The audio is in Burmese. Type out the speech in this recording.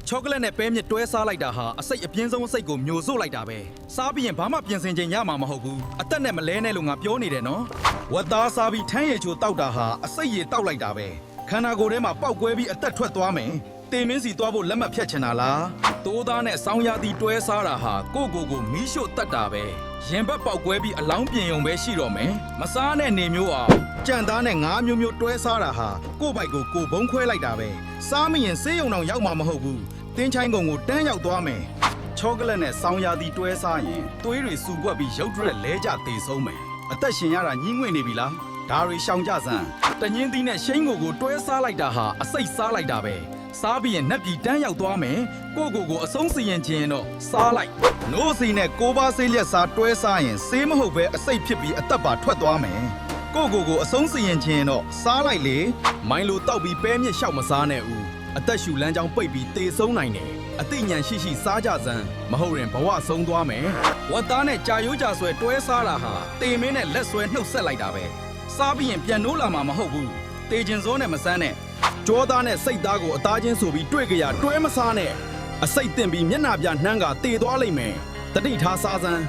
ချောကလက်နဲ့ပဲမြစ်တွဲစားလိုက်တာဟာအစိတ်အပြင်းဆုံးအစိတ်ကိုမျိုးစို့လိုက်တာပဲစားပြီးရင်ဘာမှပြင်ဆင်ချိန်ရမှာမဟုတ်ဘူးအသက်နဲ့မလဲနဲ့လို့ငါပြောနေတယ်နော်ဝတ်သားစားပြီးထမ်းရည်ချိုတောက်တာဟာအစိတ်ရည်တောက်လိုက်တာပဲခန္ဓာကိုယ်ထဲမှာပေါက်ကွဲပြီးအသက်ထွက်သွားမယ်တင်မင်းစီသွားဖို့လက်မှတ်ဖြတ်ချင်တာလားတိုးသားနဲ့စောင်းရသည်တွဲစားတာဟာကိုမီးရှို့တတ်တာပဲရင်ဘက်ပေါက်ကွဲပြီးအလောင်းပြင်ုံပဲရှိတော့မယ်မစားနဲ့နေမျိုးအောင်ကြံသားနဲ့ငါးမျိုးမျိုးတွဲစားတာဟာကိုဘိုက်ကိုဘုံခွဲလိုက်တာပဲစားမရင်ဆေးရုံတော့ရောက်မှာမဟုတ်ဘူးတင်းချိုင်းကုံကိုတန်းရောက်သွားမယ်ချောကလက်နဲ့စောင်းရသည်တွဲစားရင်သွေးတွေစူပွက်ပြီးရုပ်ထရက်လဲကျသေဆုံးမယ်အသက်ရှင်ရတာညှင်းငွေ့နေပြီလားဒါတွေရှောင်ကြစမ်းတညင်းသီးနဲ့ရှိန်းကိုတွဲစားလိုက်တာဟာအစိတ်စားလိုက်တာပဲစားပြီးရင်နှက်ပြီးတန်းရောက်သွားမယ်ကိုအဆုံးစီရင်ခြင်းတော့စားလိုက်နိုးစီနဲ့ကိုပါဆေးလျက်စားတွဲစားရင်ဆေးမဟုတ်ပဲအစိတ်ဖြစ်ပြီးအသက်ပါထွက်သွားမယ်ကိုအဆုံးစီရင်ခြင်းတော့စားလိုက်လေမိုင်းလိုတောက်ပြီးပဲမြစ်လျှောက်မစားနဲ့ဦးအသက်ရှူလမ်းကြောင်းပိတ်ပြီးသေဆုံးနိုင်တယ်အသိဉာဏ်ရှိစားကြစမ်းမဟုတ်ရင်ဘဝဆုံးသွားမယ်ဝတ်သားနဲ့ကြာရိုးကြာဆွဲတွဲစားတာဟာတေမင်းနဲ့လက်ဆွဲနှုတ်ဆက်လိုက်တာပဲစားပြီးရင်ပြန်နိုးလာမှာမဟုတ်ဘူးတေကျင်စောနဲ့မဆန်းနဲ့ကြောသားနဲ့စိတ်သားကိုအသားချင်းဆိုပြီးတွေ့ကြရတွဲမစားနဲ့အစိတ်တင်ပြီးမျက်နှာပြနှမ်းကတေသွားလိမ့်မယ်တတိထားစားစမ်း